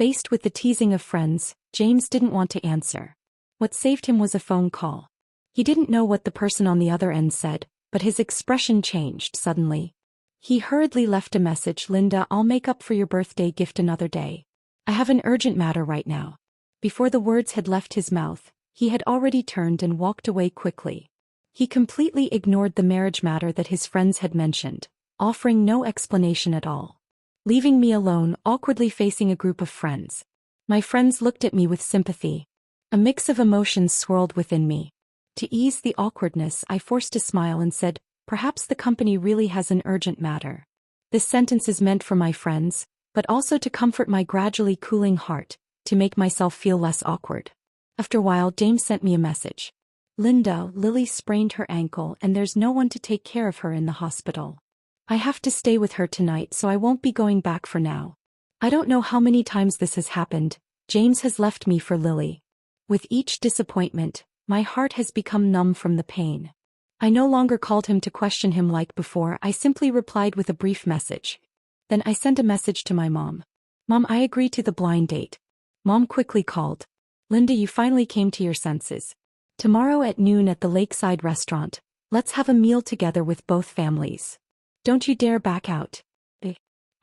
Faced with the teasing of friends, James didn't want to answer. What saved him was a phone call. He didn't know what the person on the other end said, but his expression changed suddenly. He hurriedly left a message. "Linda, I'll make up for your birthday gift another day. I have an urgent matter right now." Before the words had left his mouth, he had already turned and walked away quickly. He completely ignored the marriage matter that his friends had mentioned, offering no explanation at all. Leaving me alone, awkwardly facing a group of friends. My friends looked at me with sympathy. A mix of emotions swirled within me. To ease the awkwardness, I forced a smile and said, "Perhaps the company really has an urgent matter." This sentence is meant for my friends, but also to comfort my gradually cooling heart, to make myself feel less awkward. After a while, James sent me a message. "Linda, Lily sprained her ankle and there's no one to take care of her in the hospital. I have to stay with her tonight, so I won't be going back for now. I don't know how many times this has happened. James has left me for Lily. With each disappointment, my heart has become numb from the pain." I no longer called him to question him like before. I simply replied with a brief message. Then I sent a message to my mom. "Mom, I agree to the blind date." Mom quickly called. "Linda, you finally came to your senses. Tomorrow at noon at the lakeside restaurant, let's have a meal together with both families. Don't you dare back out."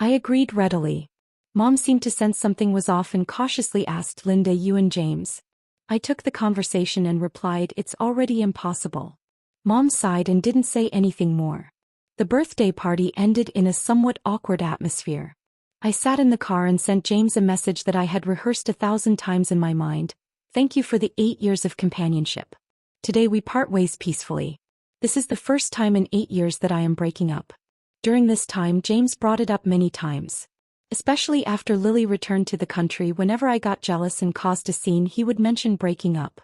I agreed readily. Mom seemed to sense something was off and cautiously asked, "Linda, you and James?" I took the conversation and replied, "It's already impossible." Mom sighed and didn't say anything more. The birthday party ended in a somewhat awkward atmosphere. I sat in the car and sent James a message that I had rehearsed 1,000 times in my mind. "Thank you for the 8 years of companionship. Today we part ways peacefully. This is the first time in 8 years that I am breaking up." During this time, James brought it up many times. Especially after Lily returned to the country, whenever I got jealous and caused a scene, he would mention breaking up.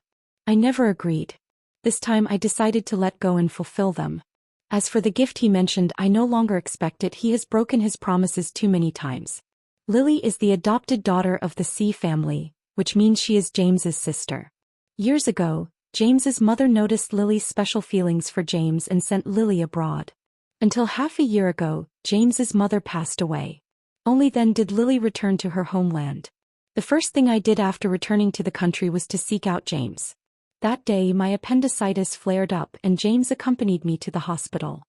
I never agreed. This time I decided to let go and fulfill them. As for the gift he mentioned, I no longer expect it. He has broken his promises too many times. Lily is the adopted daughter of the C family, which means she is James's sister. Years ago, James's mother noticed Lily's special feelings for James and sent Lily abroad. Until half a year ago, James's mother passed away. Only then did Lily return to her homeland. The first thing I did after returning to the country was to seek out James. That day my appendicitis flared up and James accompanied me to the hospital.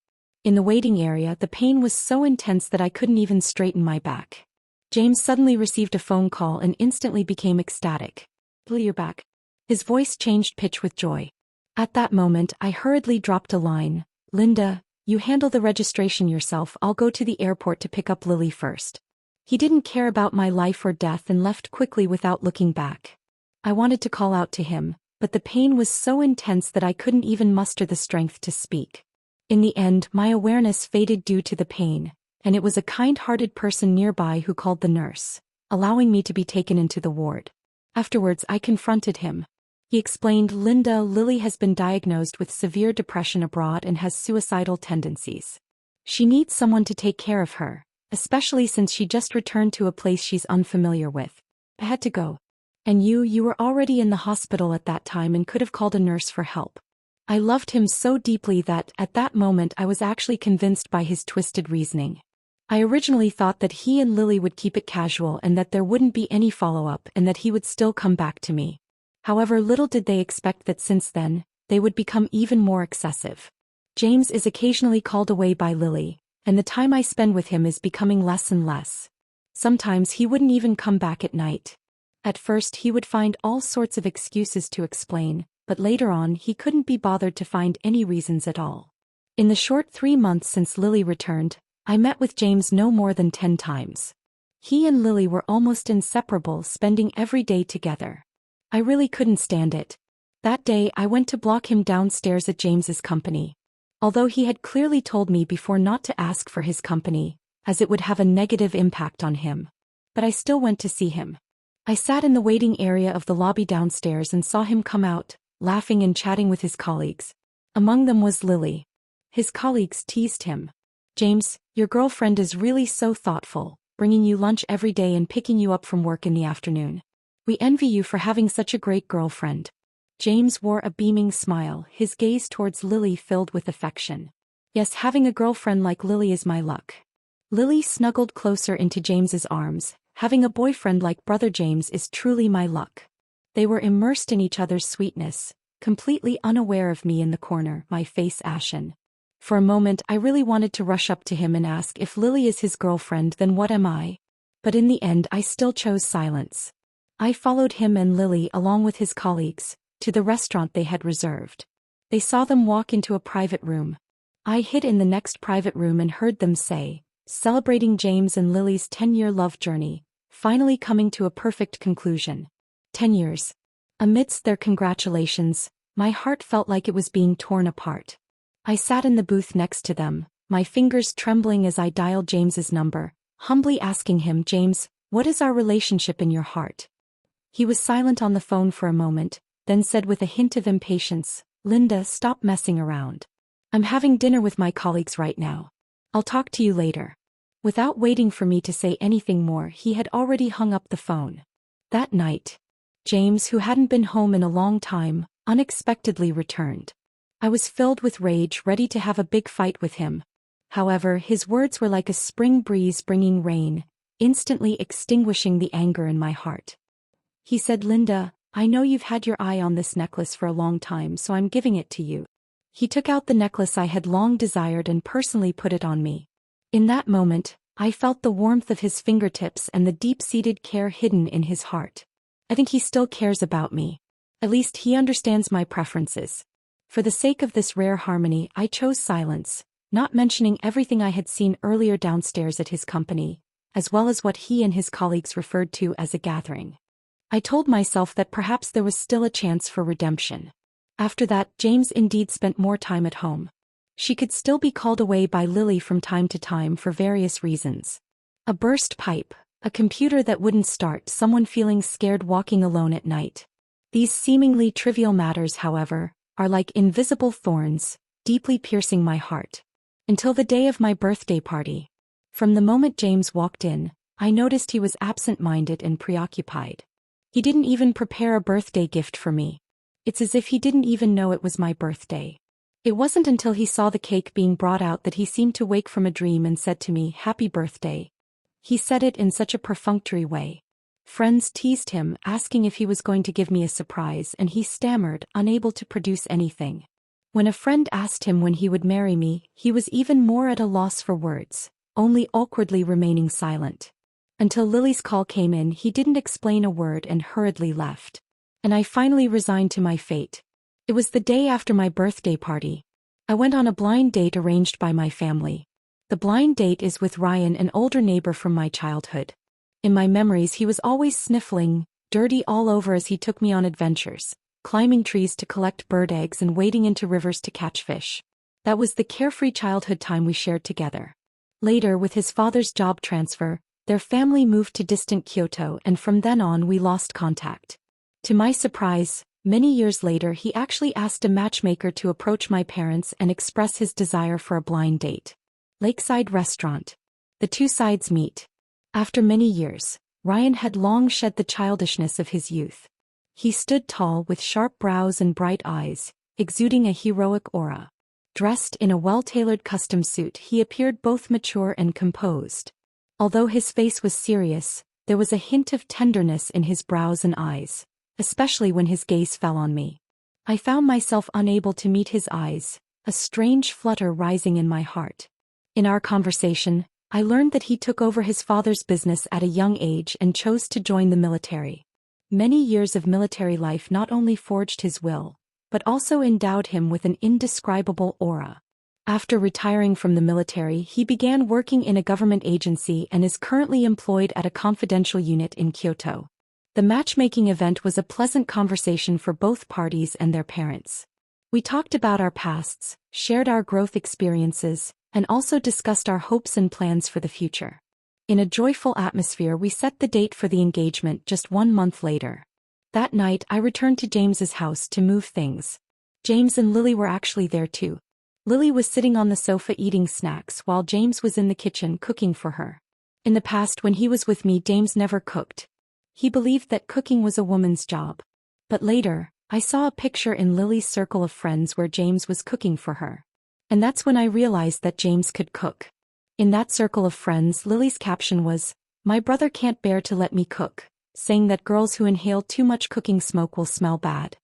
In the waiting area, the pain was so intense that I couldn't even straighten my back. James suddenly received a phone call and instantly became ecstatic. "Lily, you're back." His voice changed pitch with joy. At that moment, I hurriedly dropped a line. "Linda, you handle the registration yourself. I'll go to the airport to pick up Lily first." He didn't care about my life or death and left quickly without looking back. I wanted to call out to him, but the pain was so intense that I couldn't even muster the strength to speak. In the end, my awareness faded due to the pain, and it was a kind-hearted person nearby who called the nurse, allowing me to be taken into the ward. Afterwards, I confronted him. He explained, "Linda, Lily has been diagnosed with severe depression abroad and has suicidal tendencies. She needs someone to take care of her, especially since she just returned to a place she's unfamiliar with. I had to go. And you were already in the hospital at that time and could have called a nurse for help." I loved him so deeply that, at that moment, I was actually convinced by his twisted reasoning. I originally thought that he and Lily would keep it casual and that there wouldn't be any follow-up and that he would still come back to me. However, little did they expect that since then, they would become even more excessive. James is occasionally called away by Lily, and the time I spend with him is becoming less and less. Sometimes he wouldn't even come back at night. At first he would find all sorts of excuses to explain, but later on he couldn't be bothered to find any reasons at all. In the short 3 months since Lily returned, I met with James no more than 10 times. He and Lily were almost inseparable, spending every day together. I really couldn't stand it. That day I went to block him downstairs at James's company. Although he had clearly told me before not to ask for his company, as it would have a negative impact on him. But I still went to see him. I sat in the waiting area of the lobby downstairs and saw him come out, laughing and chatting with his colleagues. Among them was Lily. His colleagues teased him. "James, your girlfriend is really so thoughtful, bringing you lunch every day and picking you up from work in the afternoon. We envy you for having such a great girlfriend." James wore a beaming smile, his gaze towards Lily filled with affection. "Yes, having a girlfriend like Lily is my luck." Lily snuggled closer into James's arms, Having a boyfriend like Brother James is truly my luck. They were immersed in each other's sweetness, completely unaware of me in the corner, my face ashen. For a moment I really wanted to rush up to him and ask, if Lily is his girlfriend, then what am I? But in the end I still chose silence. I followed him and Lily, along with his colleagues, to the restaurant they had reserved. They saw them walk into a private room. I hid in the next private room and heard them say, celebrating James and Lily's 10-year love journey, finally coming to a perfect conclusion. 10 years. Amidst their congratulations, my heart felt like it was being torn apart. I sat in the booth next to them, my fingers trembling as I dialed James's number, humbly asking him, James, what is our relationship in your heart? He was silent on the phone for a moment, then said with a hint of impatience, Linda, stop messing around. I'm having dinner with my colleagues right now. I'll talk to you later. Without waiting for me to say anything more, he had already hung up the phone. That night, James, who hadn't been home in a long time, unexpectedly returned. I was filled with rage, ready to have a big fight with him. However, his words were like a spring breeze bringing rain, instantly extinguishing the anger in my heart. He said, Linda, I know you've had your eye on this necklace for a long time, so I'm giving it to you. He took out the necklace I had long desired and personally put it on me. In that moment, I felt the warmth of his fingertips and the deep-seated care hidden in his heart. I think he still cares about me. At least he understands my preferences. For the sake of this rare harmony, I chose silence, not mentioning everything I had seen earlier downstairs at his company, as well as what he and his colleagues referred to as a gathering. I told myself that perhaps there was still a chance for redemption. After that, James indeed spent more time at home. She could still be called away by Lily from time to time for various reasons. A burst pipe, a computer that wouldn't start, someone feeling scared walking alone at night. These seemingly trivial matters, however, are like invisible thorns, deeply piercing my heart. Until the day of my birthday party. From the moment James walked in, I noticed he was absent-minded and preoccupied. He didn't even prepare a birthday gift for me. It's as if he didn't even know it was my birthday. It wasn't until he saw the cake being brought out that he seemed to wake from a dream and said to me, Happy birthday. He said it in such a perfunctory way. Friends teased him, asking if he was going to give me a surprise, and he stammered, unable to produce anything. When a friend asked him when he would marry me, he was even more at a loss for words, only awkwardly remaining silent. Until Lily's call came in, he didn't explain a word and hurriedly left. And I finally resigned to my fate. It was the day after my birthday party. I went on a blind date arranged by my family. The blind date is with Ryan, an older neighbor from my childhood. In my memories, he was always sniffling, dirty all over as he took me on adventures, climbing trees to collect bird eggs and wading into rivers to catch fish. That was the carefree childhood time we shared together. Later, with his father's job transfer, their family moved to distant Kyoto, and from then on we lost contact. To my surprise, many years later he actually asked a matchmaker to approach my parents and express his desire for a blind date. Lakeside restaurant. The two sides meet. After many years, Ryan had long shed the childishness of his youth. He stood tall with sharp brows and bright eyes, exuding a heroic aura. Dressed in a well-tailored custom suit, he appeared both mature and composed. Although his face was serious, there was a hint of tenderness in his brows and eyes, especially when his gaze fell on me. I found myself unable to meet his eyes, a strange flutter rising in my heart. In our conversation, I learned that he took over his father's business at a young age and chose to join the military. Many years of military life not only forged his will, but also endowed him with an indescribable aura. After retiring from the military, he began working in a government agency and is currently employed at a confidential unit in Kyoto. The matchmaking event was a pleasant conversation for both parties and their parents. We talked about our pasts, shared our growth experiences, and also discussed our hopes and plans for the future. In a joyful atmosphere, we set the date for the engagement just 1 month later. That night, I returned to James's house to move things. James and Lily were actually there too. Lily was sitting on the sofa eating snacks while James was in the kitchen cooking for her. In the past, when he was with me, James never cooked. He believed that cooking was a woman's job. But later, I saw a picture in Lily's circle of friends where James was cooking for her. And that's when I realized that James could cook. In that circle of friends, Lily's caption was, My brother can't bear to let me cook, saying that girls who inhale too much cooking smoke will smell bad.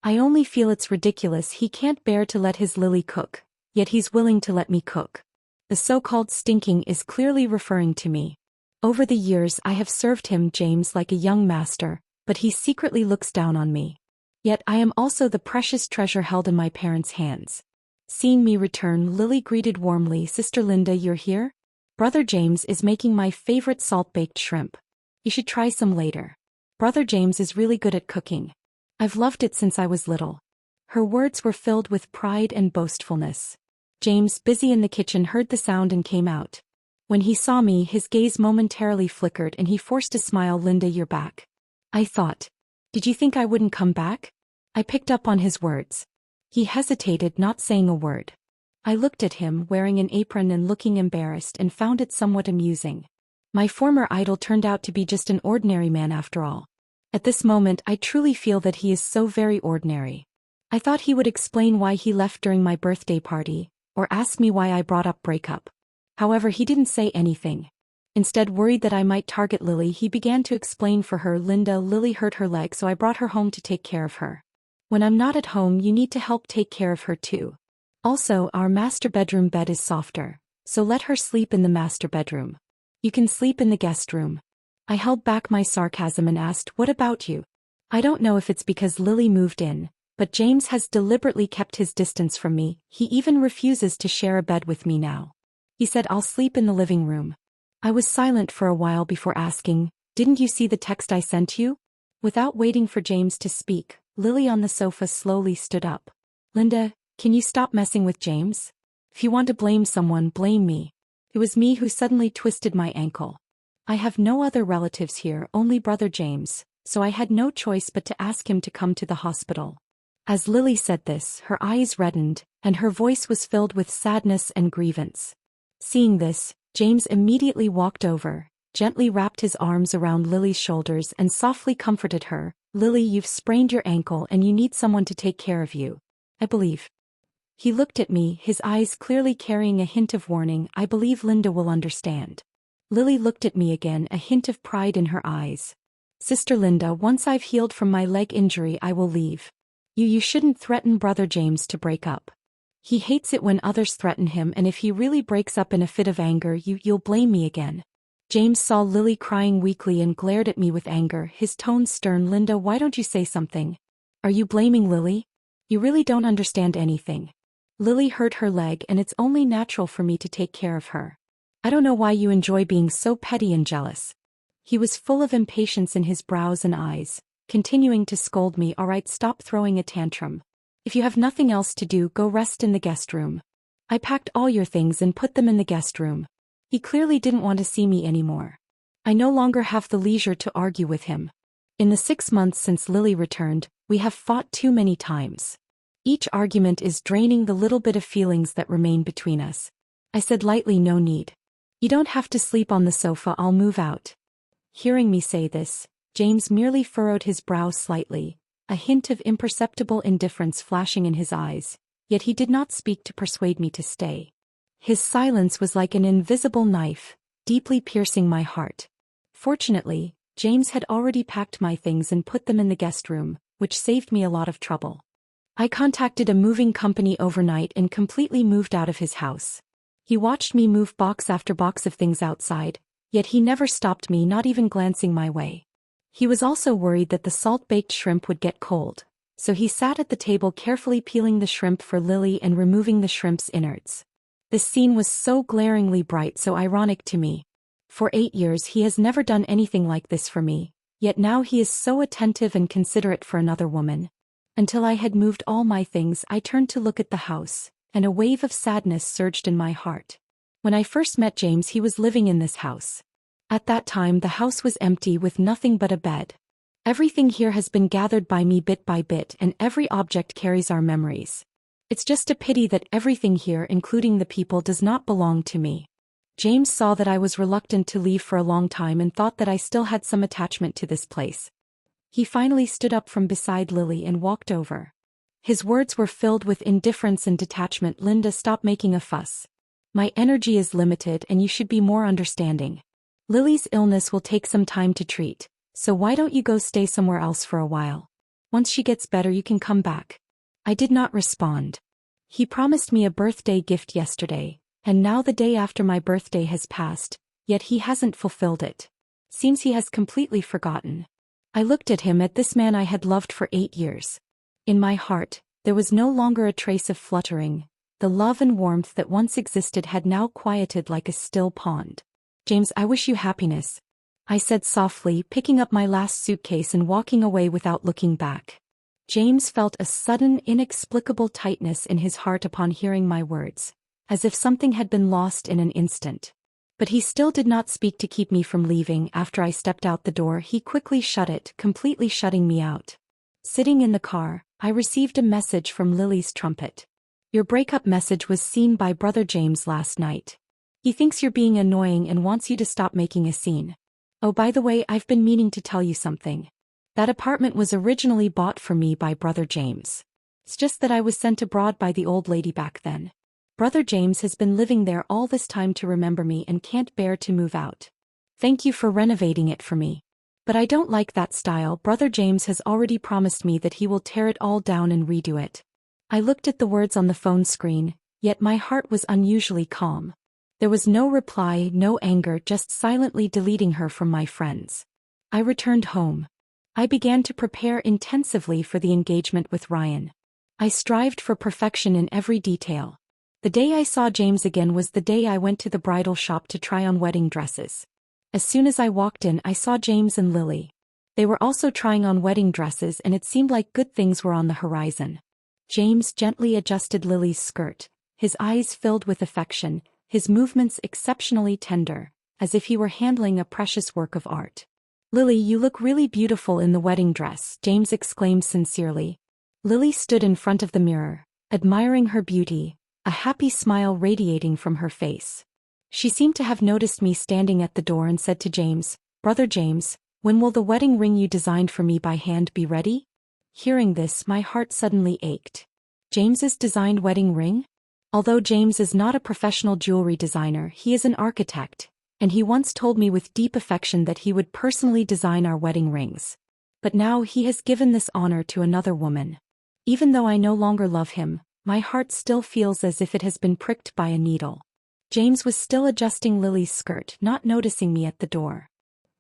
I only feel it's ridiculous he can't bear to let his Lily cook, yet he's willing to let me cook. The so-called stinking is clearly referring to me. Over the years I have served him, James, like a young master, but he secretly looks down on me. Yet I am also the precious treasure held in my parents' hands. Seeing me return, Lily greeted warmly, "Sister Linda, you're here? Brother James is making my favorite salt-baked shrimp. You should try some later. Brother James is really good at cooking. I've loved it since I was little." Her words were filled with pride and boastfulness. James, busy in the kitchen, heard the sound and came out. When he saw me, his gaze momentarily flickered and he forced a smile. "Linda, you're back." I thought. "Did you think I wouldn't come back?" I picked up on his words. He hesitated, not saying a word. I looked at him, wearing an apron and looking embarrassed, and found it somewhat amusing. My former idol turned out to be just an ordinary man after all. At this moment I truly feel that he is so very ordinary. I thought he would explain why he left during my birthday party, or ask me why I brought up breakup. However, he didn't say anything. Instead, worried that I might target Lily, he began to explain for her. "Linda, Lily hurt her leg, so I brought her home to take care of her. When I'm not at home, you need to help take care of her too. Also, our master bedroom bed is softer, so let her sleep in the master bedroom. You can sleep in the guest room." I held back my sarcasm and asked, "What about you?" I don't know if it's because Lily moved in, but James has deliberately kept his distance from me. He even refuses to share a bed with me now. He said, "I'll sleep in the living room." I was silent for a while before asking, "Didn't you see the text I sent you?" Without waiting for James to speak, Lily on the sofa slowly stood up. "Linda, can you stop messing with James? If you want to blame someone, blame me. It was me who suddenly twisted my ankle. I have no other relatives here, only brother James, so I had no choice but to ask him to come to the hospital." As Lily said this, her eyes reddened, and her voice was filled with sadness and grievance. Seeing this, James immediately walked over, gently wrapped his arms around Lily's shoulders and softly comforted her. "Lily, you've sprained your ankle and you need someone to take care of you, I believe." He looked at me, his eyes clearly carrying a hint of warning. "I believe Linda will understand." Lily looked at me again, a hint of pride in her eyes. "Sister Linda, once I've healed from my leg injury, I will leave. You shouldn't threaten brother James to break up. He hates it when others threaten him, and if he really breaks up in a fit of anger, you'll blame me again." James saw Lily crying weakly and glared at me with anger, his tone stern. "Linda, why don't you say something? Are you blaming Lily? You really don't understand anything. Lily hurt her leg and it's only natural for me to take care of her. I don't know why you enjoy being so petty and jealous." He was full of impatience in his brows and eyes, continuing to scold me. "All right, stop throwing a tantrum. If you have nothing else to do, go rest in the guest room. I packed all your things and put them in the guest room." He clearly didn't want to see me anymore. I no longer have the leisure to argue with him. In the 6 months since Lily returned, we have fought too many times. Each argument is draining the little bit of feelings that remain between us. I said lightly, "No need. You don't have to sleep on the sofa, I'll move out." Hearing me say this, James merely furrowed his brow slightly, a hint of imperceptible indifference flashing in his eyes, yet he did not speak to persuade me to stay. His silence was like an invisible knife, deeply piercing my heart. Fortunately, James had already packed my things and put them in the guest room, which saved me a lot of trouble. I contacted a moving company overnight and completely moved out of his house. He watched me move box after box of things outside, yet he never stopped me, not even glancing my way. He was also worried that the salt-baked shrimp would get cold, so he sat at the table carefully peeling the shrimp for Lily and removing the shrimp's innards. This scene was so glaringly bright, so ironic to me. For 8 years he has never done anything like this for me, yet now he is so attentive and considerate for another woman. Until I had moved all my things, I turned to look at the house, and a wave of sadness surged in my heart. When I first met James, he was living in this house. At that time the house was empty with nothing but a bed. Everything here has been gathered by me bit by bit, and every object carries our memories. It's just a pity that everything here, including the people, does not belong to me. James saw that I was reluctant to leave for a long time and thought that I still had some attachment to this place. He finally stood up from beside Lily and walked over. His words were filled with indifference and detachment. "Linda, stop making a fuss. My energy is limited and you should be more understanding. Lily's illness will take some time to treat, so why don't you go stay somewhere else for a while? Once she gets better you can come back. I did not respond. He promised me a birthday gift yesterday, and now the day after my birthday has passed, yet he hasn't fulfilled it. Seems he has completely forgotten. I looked at him, at this man I had loved for 8 years. In my heart, there was no longer a trace of fluttering. The love and warmth that once existed had now quieted like a still pond. James, I wish you happiness, I said softly, picking up my last suitcase and walking away without looking back. James felt a sudden, inexplicable tightness in his heart upon hearing my words, as if something had been lost in an instant. But he still did not speak to keep me from leaving. After I stepped out the door, he quickly shut it, completely shutting me out. Sitting in the car, I received a message from Lily's trumpet. Your breakup message was seen by Brother James last night. He thinks you're being annoying and wants you to stop making a scene. Oh, by the way, I've been meaning to tell you something. That apartment was originally bought for me by Brother James. It's just that I was sent abroad by the old lady back then. Brother James has been living there all this time to remember me and can't bear to move out. Thank you for renovating it for me. But I don't like that style. Brother James has already promised me that he will tear it all down and redo it. I looked at the words on the phone screen, yet my heart was unusually calm. There was no reply, no anger, just silently deleting her from my friends. I returned home. I began to prepare intensively for the engagement with Ryan. I strived for perfection in every detail. The day I saw James again was the day I went to the bridal shop to try on wedding dresses. As soon as I walked in, I saw James and Lily. They were also trying on wedding dresses, and it seemed like good things were on the horizon. James gently adjusted Lily's skirt, his eyes filled with affection, his movements exceptionally tender, as if he were handling a precious work of art. Lily, you look really beautiful in the wedding dress, James exclaimed sincerely. Lily stood in front of the mirror, admiring her beauty, a happy smile radiating from her face. She seemed to have noticed me standing at the door and said to James, Brother James, when will the wedding ring you designed for me by hand be ready? Hearing this, my heart suddenly ached. James's designed wedding ring? Although James is not a professional jewelry designer, he is an architect, and he once told me with deep affection that he would personally design our wedding rings. But now he has given this honor to another woman. Even though I no longer love him, my heart still feels as if it has been pricked by a needle. James was still adjusting Lily's skirt, not noticing me at the door.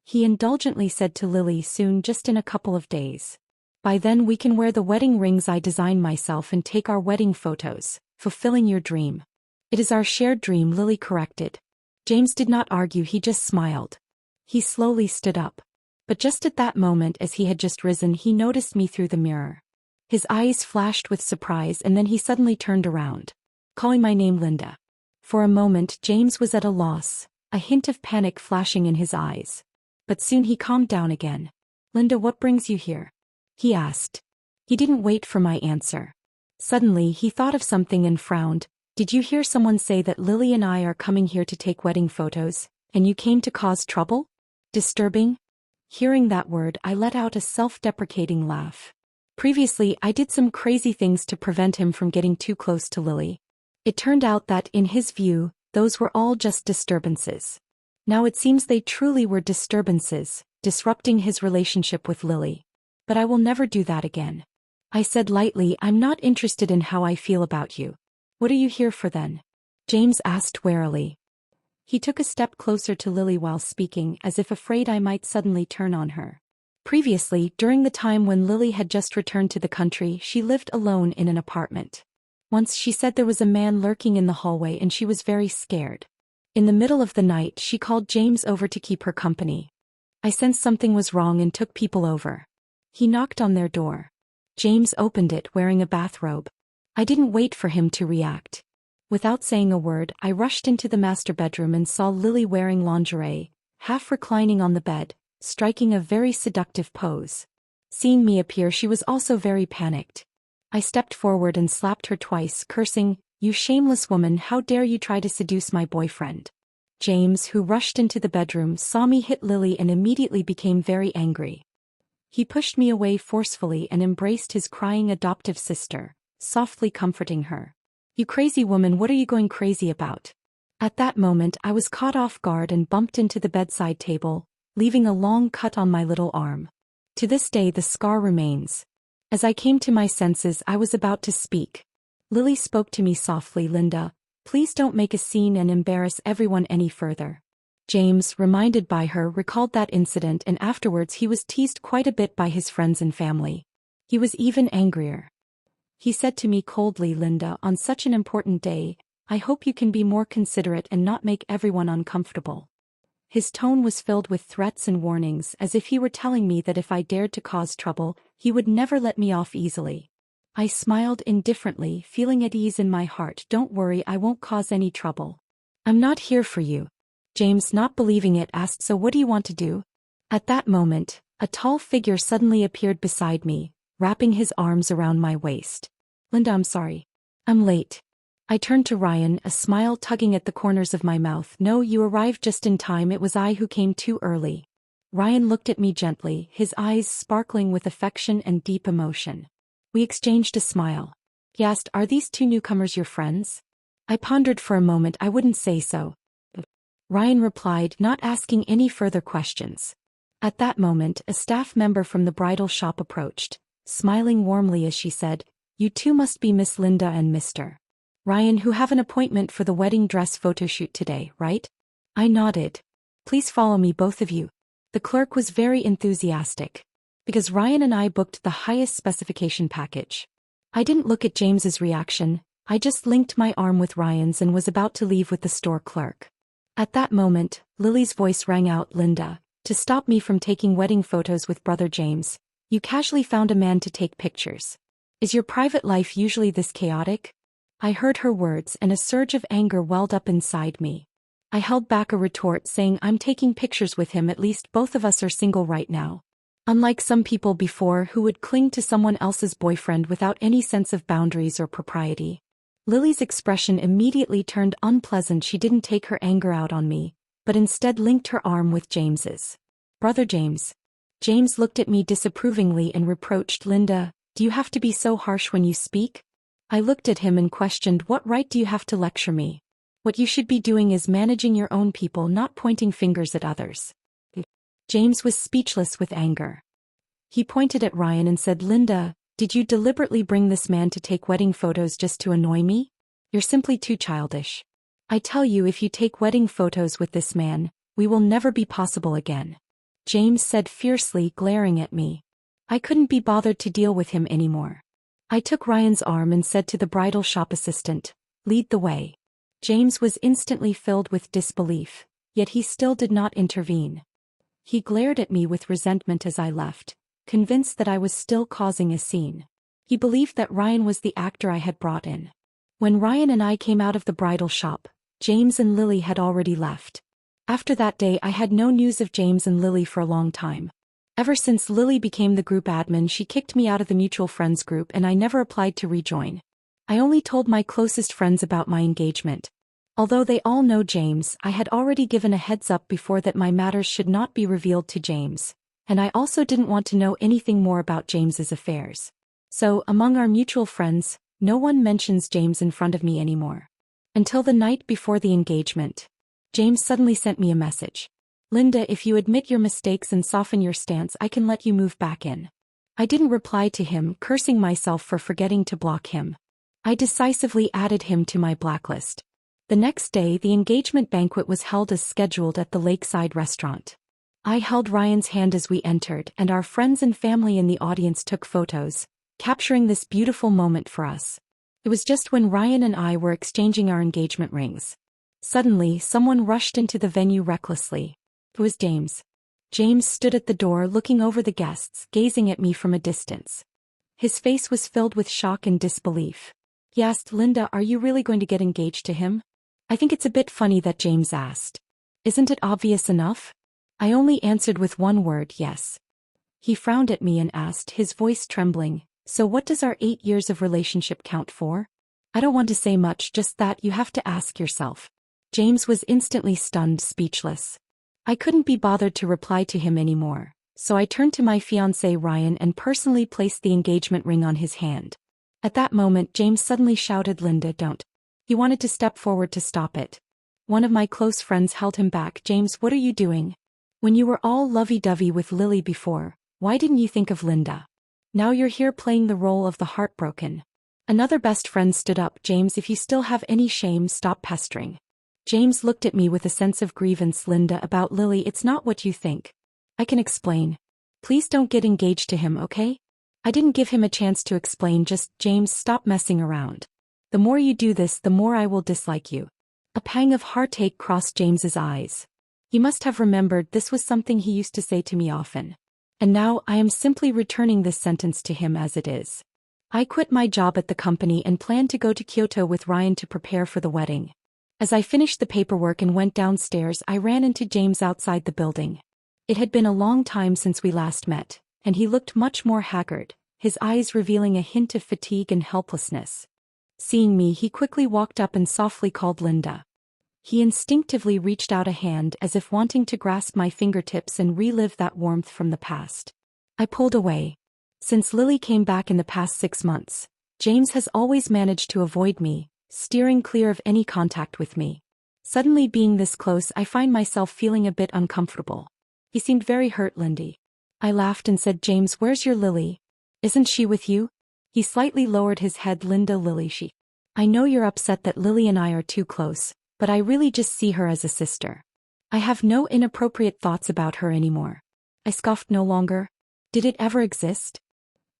He indulgently said to Lily, soon, just in a couple of days. By then we can wear the wedding rings I designed myself and take our wedding photos, fulfilling your dream. It is our shared dream, Lily corrected. James did not argue, he just smiled. He slowly stood up. But just at that moment, as he had just risen, he noticed me through the mirror. His eyes flashed with surprise, and then he suddenly turned around, calling my name Linda. For a moment James was at a loss, a hint of panic flashing in his eyes. But soon he calmed down again. Linda, what brings you here? He asked. He didn't wait for my answer. Suddenly he thought of something and frowned. Did you hear someone say that Lily and I are coming here to take wedding photos, and you came to cause trouble? Disturbing? Hearing that word, I let out a self-deprecating laugh. Previously I did some crazy things to prevent him from getting too close to Lily. It turned out that, in his view, those were all just disturbances. Now it seems they truly were disturbances, disrupting his relationship with Lily. But I will never do that again. I said lightly, I'm not interested in how I feel about you. What are you here for then? James asked warily. He took a step closer to Lily while speaking, as if afraid I might suddenly turn on her. Previously, during the time when Lily had just returned to the country, she lived alone in an apartment. Once she said there was a man lurking in the hallway and she was very scared. In the middle of the night she called James over to keep her company. I sensed something was wrong and took people over. He knocked on their door. James opened it wearing a bathrobe. I didn't wait for him to react. Without saying a word, I rushed into the master bedroom and saw Lily wearing lingerie, half reclining on the bed, striking a very seductive pose. Seeing me appear, she was also very panicked. I stepped forward and slapped her twice, cursing, "You shameless woman, how dare you try to seduce my boyfriend?" James, who rushed into the bedroom, saw me hit Lily and immediately became very angry. He pushed me away forcefully and embraced his crying adoptive sister, softly comforting her. "You crazy woman, what are you going crazy about?" At that moment I was caught off guard and bumped into the bedside table, leaving a long cut on my little arm. To this day the scar remains. As I came to my senses I was about to speak. Lily spoke to me softly. Linda, please don't make a scene and embarrass everyone any further. James, reminded by her, recalled that incident, and afterwards he was teased quite a bit by his friends and family. He was even angrier. He said to me coldly, Linda, on such an important day, I hope you can be more considerate and not make everyone uncomfortable. His tone was filled with threats and warnings, as if he were telling me that if I dared to cause trouble, he would never let me off easily. I smiled indifferently, feeling at ease in my heart. Don't worry, I won't cause any trouble. I'm not here for you. James, not believing it, asked, so what do you want to do? At that moment, a tall figure suddenly appeared beside me, wrapping his arms around my waist. Linda, I'm sorry. I'm late. I turned to Ryan, a smile tugging at the corners of my mouth. No, you arrived just in time. It was I who came too early. Ryan looked at me gently, his eyes sparkling with affection and deep emotion. We exchanged a smile. He asked, are these two newcomers your friends? I pondered for a moment. I wouldn't say so. Ryan replied, not asking any further questions. At that moment, a staff member from the bridal shop approached, smiling warmly as she said, you two must be Miss Linda and Mr. Ryan, who have an appointment for the wedding dress photoshoot today, right? I nodded. Please follow me, both of you. The clerk was very enthusiastic. Because Ryan and I booked the highest specification package. I didn't look at James's reaction, I just linked my arm with Ryan's and was about to leave with the store clerk. At that moment, Lily's voice rang out, Linda, to stop me from taking wedding photos with brother James, you casually found a man to take pictures. Is your private life usually this chaotic? I heard her words and a surge of anger welled up inside me. I held back a retort saying, I'm taking pictures with him, at least both of us are single right now. Unlike some people before who would cling to someone else's boyfriend without any sense of boundaries or propriety. Lily's expression immediately turned unpleasant. She didn't take her anger out on me, but instead linked her arm with James's. Brother James. James looked at me disapprovingly and reproached, Linda, do you have to be so harsh when you speak? I looked at him and questioned, what right do you have to lecture me? What you should be doing is managing your own people, not pointing fingers at others. James was speechless with anger. He pointed at Ryan and said, Linda, did you deliberately bring this man to take wedding photos just to annoy me? You're simply too childish. I tell you, if you take wedding photos with this man, we will never be possible again. James said fiercely, glaring at me. I couldn't be bothered to deal with him anymore. I took Ryan's arm and said to the bridal shop assistant, lead the way. James was instantly filled with disbelief, yet he still did not intervene. He glared at me with resentment as I left, convinced that I was still causing a scene. He believed that Ryan was the actor I had brought in. When Ryan and I came out of the bridal shop, James and Lily had already left. After that day I had no news of James and Lily for a long time. Ever since Lily became the group admin, she kicked me out of the mutual friends group and I never applied to rejoin. I only told my closest friends about my engagement. Although they all know James, I had already given a heads up before that my matters should not be revealed to James, and I also didn't want to know anything more about James's affairs. So, among our mutual friends, no one mentions James in front of me anymore. Until the night before the engagement. James suddenly sent me a message. Linda, if you admit your mistakes and soften your stance, I can let you move back in. I didn't reply to him, cursing myself for forgetting to block him. I decisively added him to my blacklist. The next day the engagement banquet was held as scheduled at the lakeside restaurant. I held Ryan's hand as we entered, and our friends and family in the audience took photos, capturing this beautiful moment for us. It was just when Ryan and I were exchanging our engagement rings. Suddenly, someone rushed into the venue recklessly. It was James. James stood at the door looking over the guests, gazing at me from a distance. His face was filled with shock and disbelief. He asked, Linda, are you really going to get engaged to him? I think it's a bit funny that James asked. Isn't it obvious enough? I only answered with one word, yes. He frowned at me and asked, his voice trembling, so what does our 8 years of relationship count for? I don't want to say much, just that you have to ask yourself. James was instantly stunned, speechless. I couldn't be bothered to reply to him anymore, so I turned to my fiancé Ryan and personally placed the engagement ring on his hand. At that moment James suddenly shouted, Linda, don't. He wanted to step forward to stop it. One of my close friends held him back. James, what are you doing? When you were all lovey-dovey with Lily before, why didn't you think of Linda? Now you're here playing the role of the heartbroken. Another best friend stood up. James, if you still have any shame, stop pestering. James looked at me with a sense of grievance. Linda, about Lily, it's not what you think. I can explain. Please don't get engaged to him, okay? I didn't give him a chance to explain. Just, James, stop messing around. The more you do this, the more I will dislike you. A pang of heartache crossed James's eyes. He must have remembered this was something he used to say to me often. And now I am simply returning this sentence to him as it is. I quit my job at the company and planned to go to Kyoto with Ryan to prepare for the wedding. As I finished the paperwork and went downstairs, I ran into James outside the building. It had been a long time since we last met, and he looked much more haggard, his eyes revealing a hint of fatigue and helplessness. Seeing me, he quickly walked up and softly called Linda. He instinctively reached out a hand as if wanting to grasp my fingertips and relive that warmth from the past. I pulled away. Since Lily came back in the past 6 months, James has always managed to avoid me, steering clear of any contact with me. Suddenly being this close, I find myself feeling a bit uncomfortable. He seemed very hurt, Lindy. I laughed and said, James, where's your Lily? Isn't she with you? He slightly lowered his head. Linda, Lily, she. I know you're upset that Lily and I are too close, but I really just see her as a sister. I have no inappropriate thoughts about her anymore. I scoffed. No longer? Did it ever exist?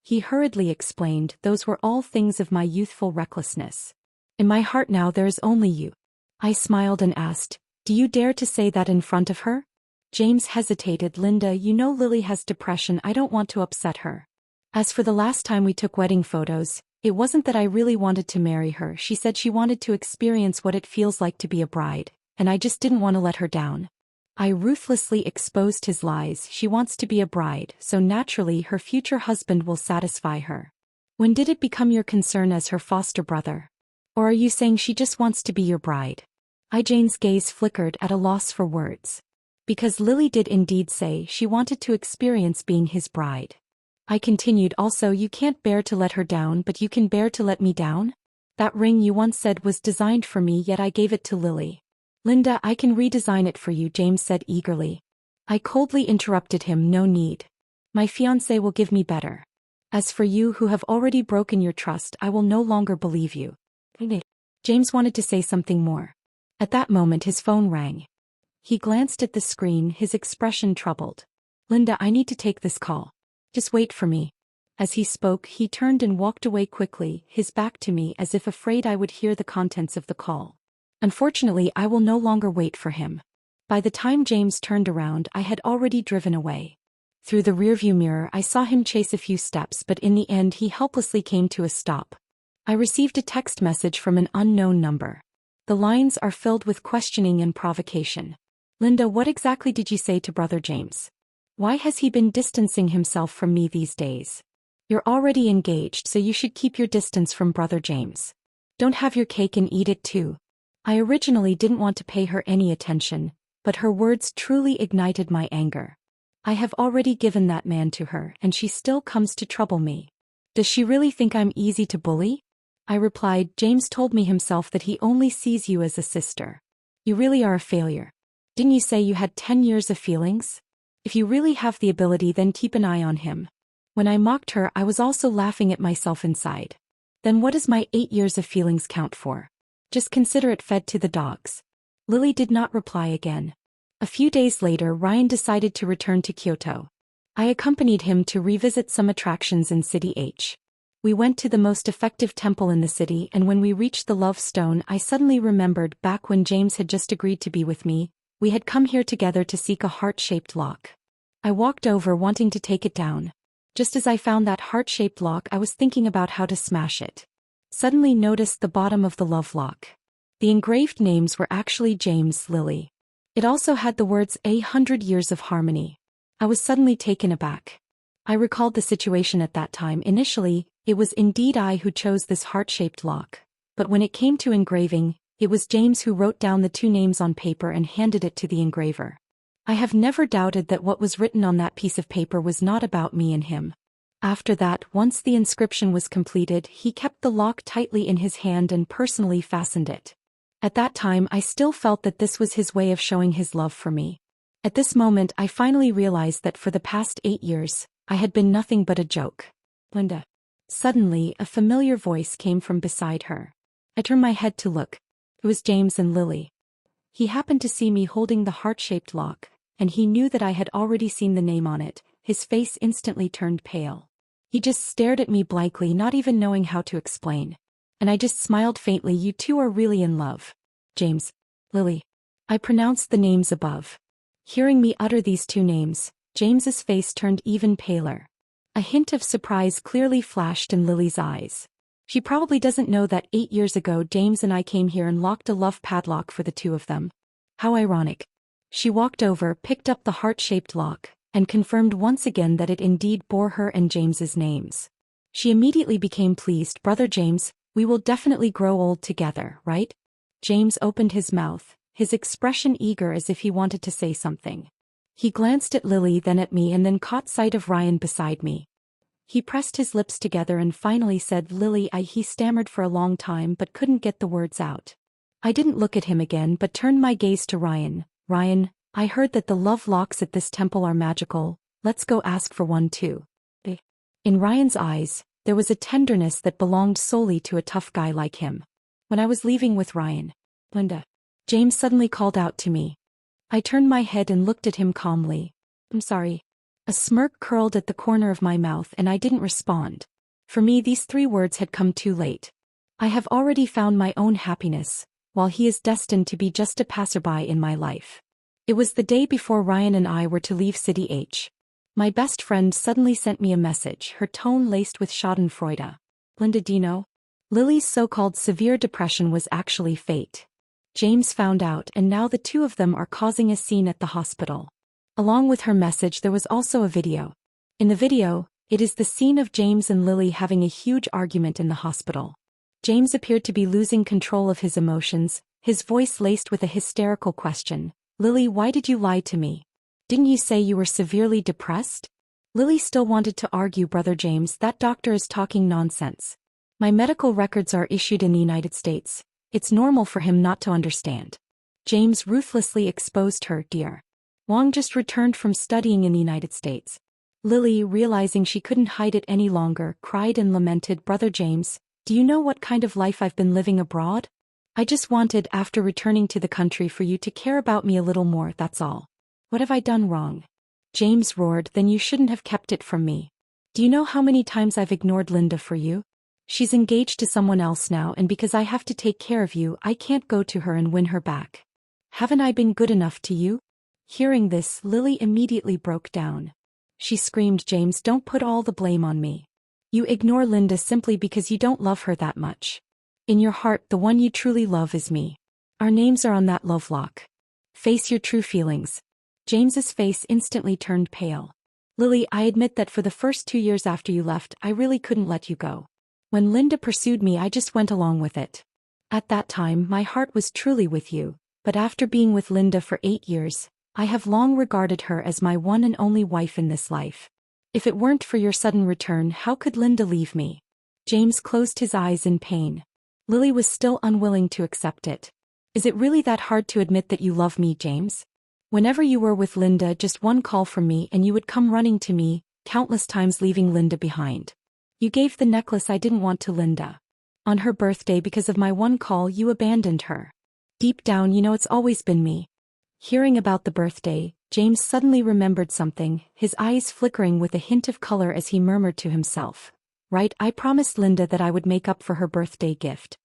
He hurriedly explained, those were all things of my youthful recklessness. In my heart now there is only you. I smiled and asked, do you dare to say that in front of her? James hesitated. Linda, you know Lily has depression. I don't want to upset her. As for the last time we took wedding photos, it wasn't that I really wanted to marry her. She said she wanted to experience what it feels like to be a bride, and I just didn't want to let her down. I ruthlessly exposed his lies. She wants to be a bride, so naturally her future husband will satisfy her. When did it become your concern as her foster brother? Or are you saying she just wants to be your bride? Jane's gaze flickered, at a loss for words. Because Lily did indeed say she wanted to experience being his bride. I continued, also you can't bear to let her down, but you can bear to let me down? That ring you once said was designed for me, yet I gave it to Lily. Linda, I can redesign it for you, James said eagerly. I coldly interrupted him, no need. My fiancé will give me better. As for you who have already broken your trust, I will no longer believe you. James wanted to say something more. At that moment his phone rang. He glanced at the screen, his expression troubled. Linda, I need to take this call. Just wait for me. As he spoke, he turned and walked away quickly, his back to me as if afraid I would hear the contents of the call. Unfortunately, I will no longer wait for him. By the time James turned around, I had already driven away. Through the rearview mirror, I saw him chase a few steps, but in the end he helplessly came to a stop. I received a text message from an unknown number. The lines are filled with questioning and provocation. Linda, what exactly did you say to Brother James? Why has he been distancing himself from me these days? You're already engaged, so you should keep your distance from Brother James. Don't have your cake and eat it too. I originally didn't want to pay her any attention, but her words truly ignited my anger. I have already given that man to her, and she still comes to trouble me. Does she really think I'm easy to bully? I replied, James told me himself that he only sees you as a sister. You really are a failure. Didn't you say you had 10 years of feelings? If you really have the ability, then keep an eye on him. When I mocked her, I was also laughing at myself inside. Then what does my 8 years of feelings count for? Just consider it fed to the dogs. Lily did not reply again. A few days later, Ryan decided to return to Kyoto. I accompanied him to revisit some attractions in City H. We went to the most effective temple in the city, and when we reached the Love Stone, I suddenly remembered back when James had just agreed to be with me, we had come here together to seek a heart-shaped lock. I walked over wanting to take it down. Just as I found that heart-shaped lock, I was thinking about how to smash it. Suddenly noticed the bottom of the love lock. The engraved names were actually James, Lily. It also had the words 100 years of harmony. I was suddenly taken aback. I recalled the situation at that time. Initially, it was indeed I who chose this heart-shaped lock. But when it came to engraving, it was James who wrote down the 2 names on paper and handed it to the engraver. I have never doubted that what was written on that piece of paper was not about me and him. After that, once the inscription was completed, he kept the lock tightly in his hand and personally fastened it. At that time I still felt that this was his way of showing his love for me. At this moment I finally realized that for the past 8 years, I had been nothing but a joke. Linda. Suddenly, a familiar voice came from beside her. I turned my head to look. It was James and Lily. He happened to see me holding the heart-shaped lock, and he knew that I had already seen the name on it. His face instantly turned pale. He just stared at me blankly, not even knowing how to explain. And I just smiled faintly. You two are really in love. James. Lily. I pronounced the names above. Hearing me utter these two names, James's face turned even paler. A hint of surprise clearly flashed in Lily's eyes. She probably doesn't know that 8 years ago James and I came here and locked a love padlock for the two of them. How ironic. She walked over, picked up the heart-shaped lock, and confirmed once again that it indeed bore her and James's names. She immediately became pleased. Brother James, we will definitely grow old together, right? James opened his mouth, his expression eager as if he wanted to say something. He glanced at Lily, then at me, and then caught sight of Ryan beside me. He pressed his lips together and finally said, Lily, he stammered for a long time but couldn't get the words out. I didn't look at him again but turned my gaze to Ryan. Ryan, I heard that the love locks at this temple are magical. Let's go ask for one too. In Ryan's eyes, there was a tenderness that belonged solely to a tough guy like him. When I was leaving with Ryan, Linda, James suddenly called out to me. I turned my head and looked at him calmly. I'm sorry. A smirk curled at the corner of my mouth and I didn't respond. For me, these 3 words had come too late. I have already found my own happiness, while he is destined to be just a passerby in my life. It was the day before Ryan and I were to leave City H. My best friend suddenly sent me a message, her tone laced with schadenfreude. Linda, do you know? Lily's so-called severe depression was actually fate. James found out and now the two of them are causing a scene at the hospital. Along with her message there was also a video. In the video, it is the scene of James and Lily having a huge argument in the hospital. James appeared to be losing control of his emotions, his voice laced with a hysterical question. Lily, why did you lie to me? Didn't you say you were severely depressed? Lily still wanted to argue. Brother James, that doctor is talking nonsense. My medical records are issued in the United States. It's normal for him not to understand. James ruthlessly exposed her. Dear. Wong just returned from studying in the United States. Lily, realizing she couldn't hide it any longer, cried and lamented. Brother James, do you know what kind of life I've been living abroad? I just wanted, after returning to the country, for you to care about me a little more, that's all. What have I done wrong? James roared. Then you shouldn't have kept it from me. Do you know how many times I've ignored Linda for you? She's engaged to someone else now, and because I have to take care of you, I can't go to her and win her back. Haven't I been good enough to you? Hearing this, Lily immediately broke down. She screamed, James, don't put all the blame on me. You ignore Linda simply because you don't love her that much. In your heart, the one you truly love is me. Our names are on that love lock. Face your true feelings. James's face instantly turned pale. Lily, I admit that for the first 2 years after you left, I really couldn't let you go. When Linda pursued me, I just went along with it. At that time, my heart was truly with you, but after being with Linda for 8 years, I have long regarded her as my one and only wife in this life. If it weren't for your sudden return, how could Linda leave me? James closed his eyes in pain. Lily was still unwilling to accept it. Is it really that hard to admit that you love me, James? Whenever you were with Linda, just one call from me and you would come running to me, countless times leaving Linda behind. You gave the necklace I didn't want to Linda. On her birthday, because of my one call, you abandoned her. Deep down, you know it's always been me. Hearing about the birthday, James suddenly remembered something, his eyes flickering with a hint of color as he murmured to himself. Right, I promised Linda that I would make up for her birthday gift.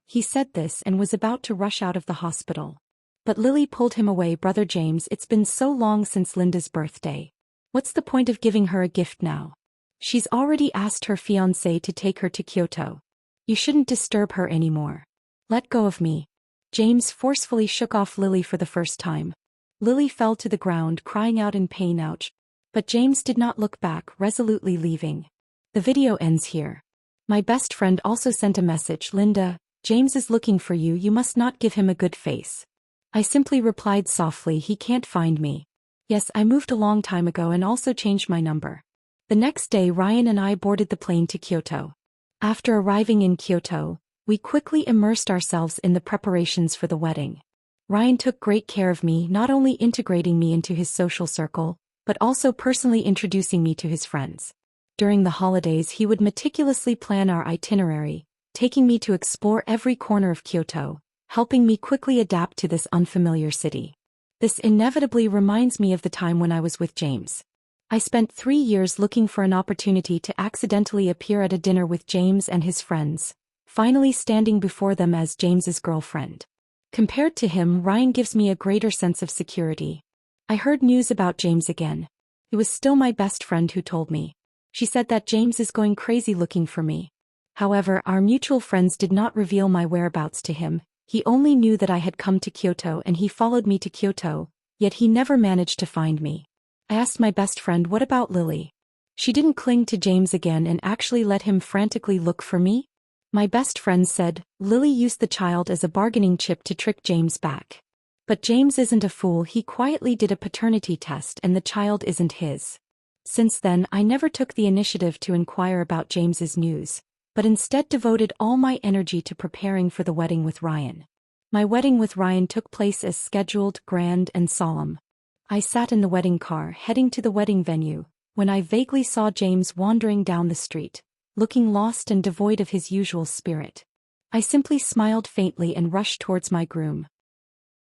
He said this and was about to rush out of the hospital. But Lily pulled him away. Brother James, it's been so long since Linda's birthday. What's the point of giving her a gift now? She's already asked her fiancé to take her to Kyoto. You shouldn't disturb her anymore. Let go of me. James forcefully shook off Lily for the first time. Lily fell to the ground, crying out in pain, ouch. But James did not look back, resolutely leaving. The video ends here. My best friend also sent a message. Linda, James is looking for you. You must not give him a good face. I simply replied softly, he can't find me. Yes, I moved a long time ago and also changed my number. The next day Ryan and I boarded the plane to Kyoto. After arriving in Kyoto, We quickly immersed ourselves in the preparations for the wedding. Ryan took great care of me, not only integrating me into his social circle, but also personally introducing me to his friends. During the holidays, he would meticulously plan our itinerary, taking me to explore every corner of Kyoto, helping me quickly adapt to this unfamiliar city. This inevitably reminds me of the time when I was with James. I spent 3 years looking for an opportunity to accidentally appear at a dinner with James and his friends, finally standing before them as James's girlfriend. Compared to him, Ryan gives me a greater sense of security. I heard news about James again. It was still my best friend who told me. She said that James is going crazy looking for me. However, our mutual friends did not reveal my whereabouts to him. He only knew that I had come to Kyoto and he followed me to Kyoto, yet he never managed to find me. I asked my best friend, what about Lily? She didn't cling to James again and actually let him frantically look for me? My best friend said, Lily used the child as a bargaining chip to trick James back. But James isn't a fool, he quietly did a paternity test and the child isn't his. Since then, I never took the initiative to inquire about James's news, but instead devoted all my energy to preparing for the wedding with Ryan. My wedding with Ryan took place as scheduled, grand and solemn. I sat in the wedding car, heading to the wedding venue, when I vaguely saw James wandering down the street, looking lost and devoid of his usual spirit. I simply smiled faintly and rushed towards my groom.